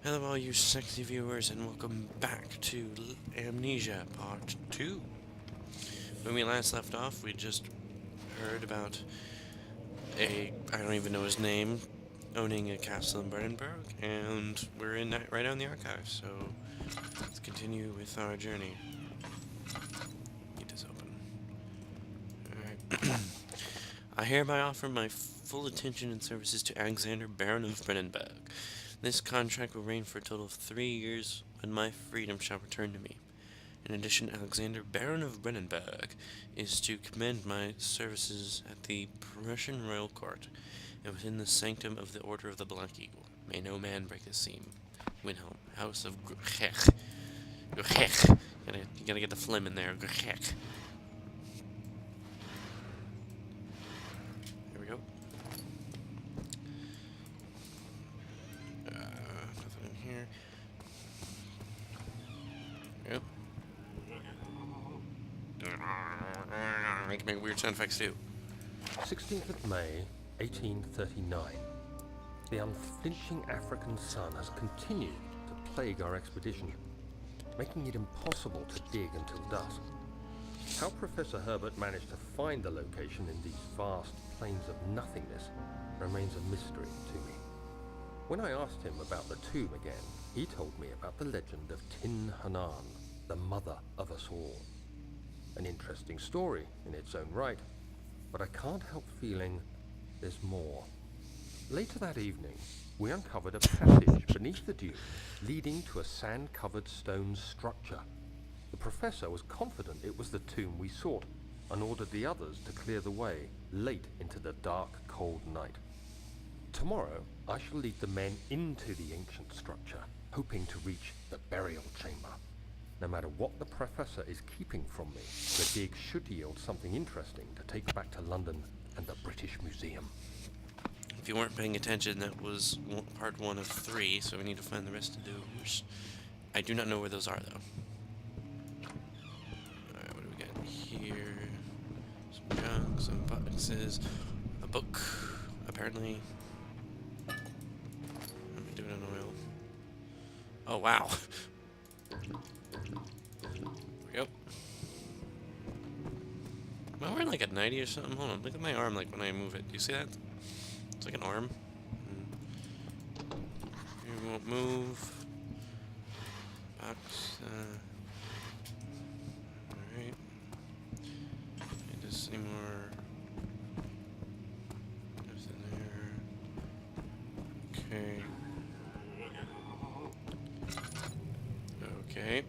Hello all you sexy viewers and welcome back to Amnesia Part 2. When we last left off, we just heard about I don't even know his name, owning a castle in Brandenburg, and we're in that right now in the archives, so let's continue with our journey. Get this open. Alright. I hereby offer my full attention and services to Alexander, Baron of Brandenburg. This contract will reign for a total of 3 years, when my freedom shall return to me. In addition, Alexander, Baron of Brandenburg, is to commend my services at the Prussian royal court, and within the sanctum of the Order of the Black Eagle. May no man break his seam. Winhelm, House of Grech. Grech. You gotta get the phlegm in there. Grech. Here we go. Nothing in here. Yep. Make weird sound effects too. 16th of May, 1839. The unflinching African sun has continued to plague our expedition, making it impossible to dig until dusk. How Professor Herbert managed to find the location in these vast plains of nothingness remains a mystery to me. When I asked him about the tomb again, he told me about the legend of Tin Hanan, the mother of us all. An interesting story in its own right, but I can't help feeling there's more. Later that evening, we uncovered a passage beneath the dune leading to a sand-covered stone structure. The professor was confident it was the tomb we sought and ordered the others to clear the way late into the dark, cold night. Tomorrow, I shall lead the men into the ancient structure, hoping to reach the burial chamber. No matter what the professor is keeping from me, the dig should yield something interesting to take back to London and the British Museum. If you weren't paying attention, that was part 1 of 3, so we need to find the rest of those. I do not know where those are, though. Alright, what do we got here? Some junk, some boxes, a book, apparently. What am I doing in oil? Oh, wow. Yep. Am I wearing like a 90 or something? Hold on, look at my arm like when I move it. Do you see that? It's like an arm. It won't move. Box. Alright. Need to see more. There's in there. Okay. Okay.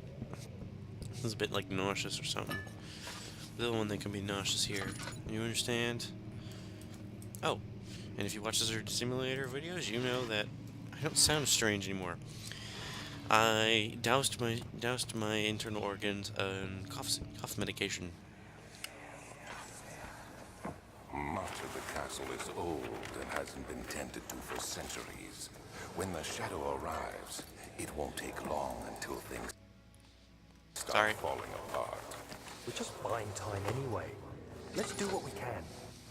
This is a bit like nauseous or something. The other one that can be nauseous here. You understand? Oh. And if you watch the simulator videos, you know that I don't sound strange anymore. I doused my internal organs in cough medication. Much of the castle is old and hasn't been tended to for centuries. When the shadow arrives, it won't take long until things start falling apart. We're just buying time anyway. Let's do what we can.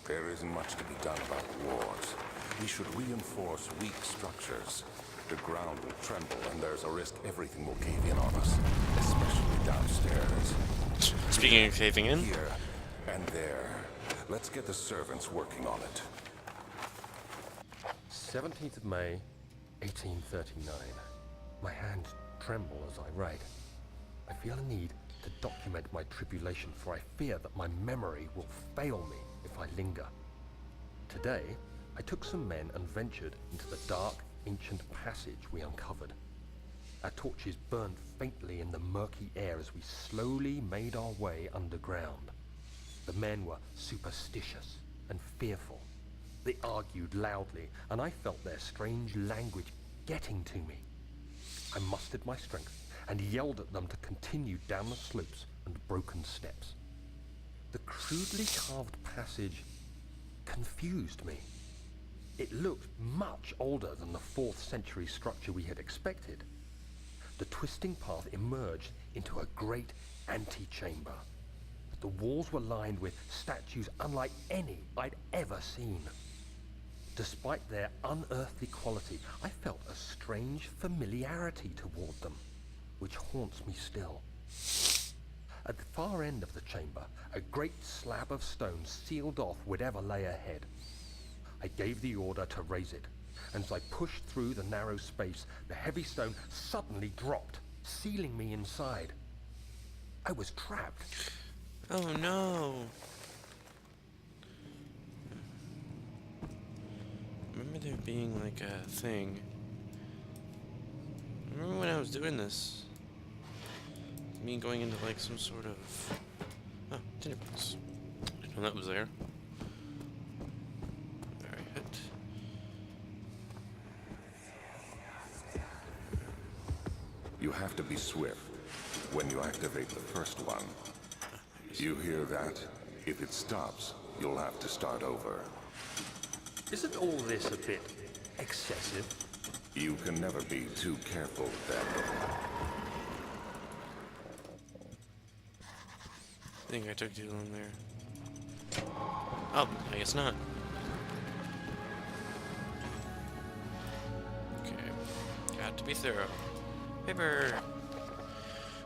There isn't much to be done about the wars. We should reinforce weak structures. The ground will tremble, and there's a risk everything will cave in on us, especially downstairs. Speaking of caving in. Here and there. Let's get the servants working on it. 17th of May, 1839. My hands tremble as I write. I feel a need to document my tribulation, for I fear that my memory will fail me if I linger. Today, I took some men and ventured into the dark, ancient passage we uncovered. Our torches burned faintly in the murky air as we slowly made our way underground. The men were superstitious and fearful. They argued loudly, and I felt their strange language getting to me. I mustered my strength and yelled at them to continue down the slopes and broken steps. The crudely carved passage confused me. It looked much older than the 4th century structure we had expected. The twisting path emerged into a great antechamber. The walls were lined with statues unlike any I'd ever seen. Despite their unearthly quality, I felt a strange familiarity toward them, which haunts me still. At the far end of the chamber, a great slab of stone sealed off whatever lay ahead. I gave the order to raise it, and as I pushed through the narrow space, the heavy stone suddenly dropped, sealing me inside. I was trapped. Oh no! Remember there being like a thing. Remember when I was doing this? Me going into like some sort of... Oh, tinderbox. I didn't know that was there. Alright. You have to be swift when you activate the first one. You hear that? If it stops, you'll have to start over. Isn't all this a bit excessive? You can never be too careful, Daniel. I think I took too long there. Oh, I guess not. Okay. Got to be thorough. Paper!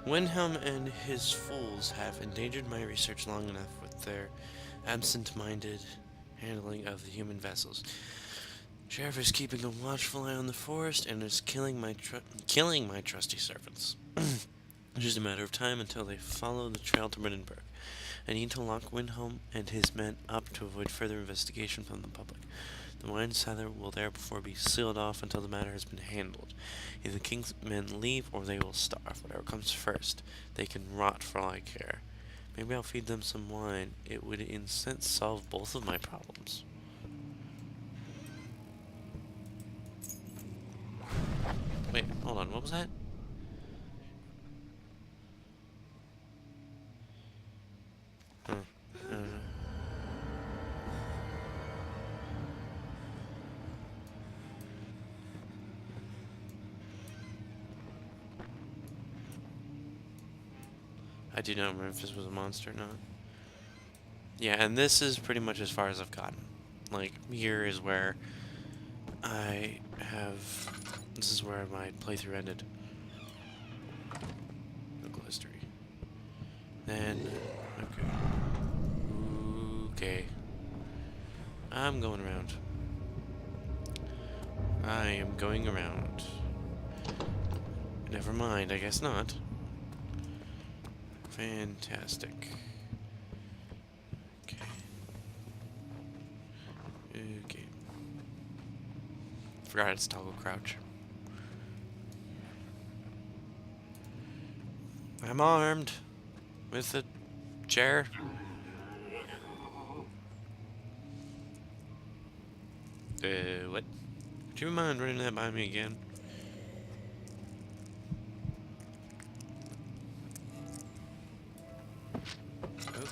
Wilhelm and his fools have endangered my research long enough with their absent-minded handling of the human vessels. Sheriff is keeping a watchful eye on the forest and is killing my trusty servants. It's just a matter of time until they follow the trail to Brennenburg. I need to lock Wilhelm and his men up to avoid further investigation from the public. The wine cellar will therefore be sealed off until the matter has been handled. Either the king's men leave or they will starve, whatever comes first. They can rot for all I care. Maybe I'll feed them some wine. It would in a sense solve both of my problems. Wait, hold on, what was that? Huh. I don't know. I do not remember if this was a monster or not. Yeah, and this is pretty much as far as I've gotten. Like, here is where I have... This is where my playthrough ended. Local history. Then... Okay. Okay. I'm going around. I am going around. Never mind, I guess not. Fantastic. Okay. Okay. Forgot it's toggle crouch. I'm armed with a chair. What? Would you mind running that by me again?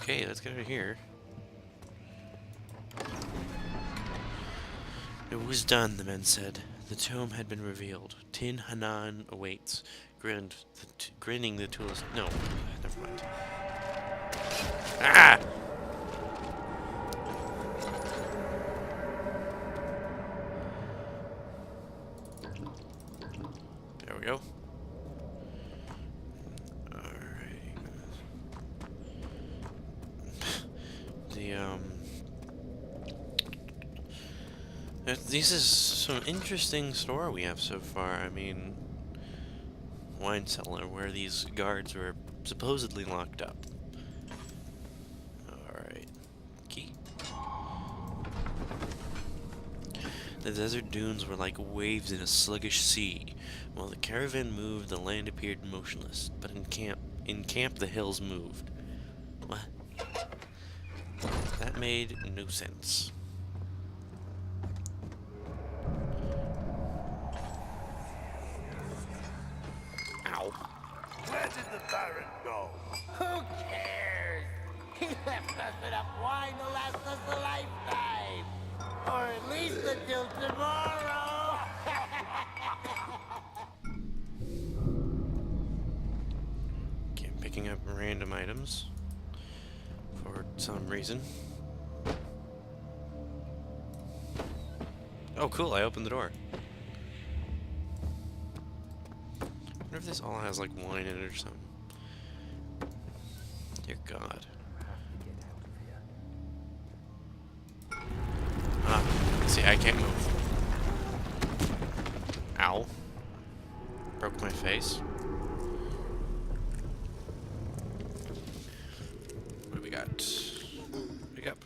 Okay, let's get out of here. It was done, the men said. The tomb had been revealed. Tin Hanan awaits. Grinning the tools. No, never mind. Ah! There we go. This is some interesting story we have so far. I mean, wine cellar where these guards were supposedly locked up. Alright. Key. The desert dunes were like waves in a sluggish sea. While the caravan moved, the land appeared motionless. But in camp the hills moved. What? That made no sense. Ow. Where did the Baron go? Who cares? He left us enough wine to last us a lifetime. Or at least until tomorrow. Okay, I'm picking up random items for some reason. Oh, cool, I opened the door. I wonder if this all has, like, wine in it or something. Dear God. Ah, see, I can't move. Ow. Broke my face. What do we got? Wake up.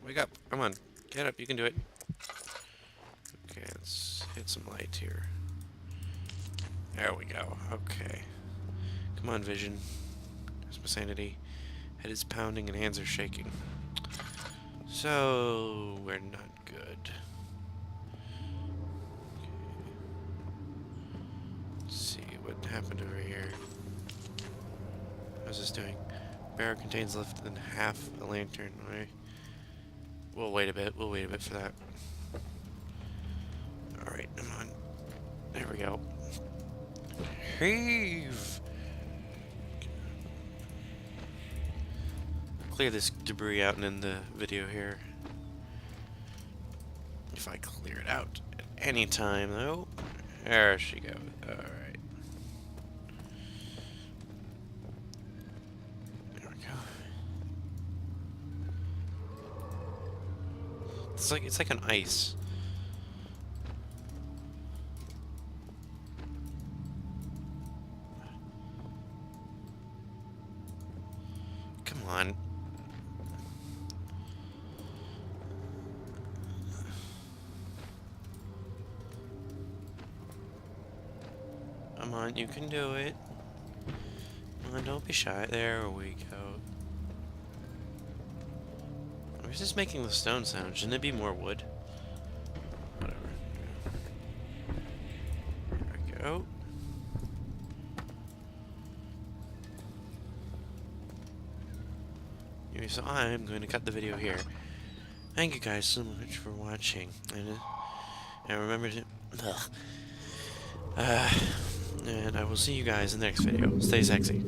Wake up. Come on. Get up. You can do it. Okay, let's hit some light here. There we go. Okay. Come on, vision. There's my sanity. Head is pounding and hands are shaking. So, we're not good. Let's see what happened over here. How's this doing? Barrel contains less than half a lantern. Alright. We'll wait a bit. We'll wait a bit for that. Alright, come on. There we go. Heave! Clear this debris out and end the video here. If I clear it out at any time, though. There she goes. Alright. There we go. It's like an ice. Come on. Come on, you can do it. Come on, don't be shy. There we go. Why is this making the stone sound? Shouldn't it be more wood? Whatever. There we go. Anyway, so I'm going to cut the video here. Thank you guys so much for watching. And remember to... and I will see you guys in the next video. Stay sexy.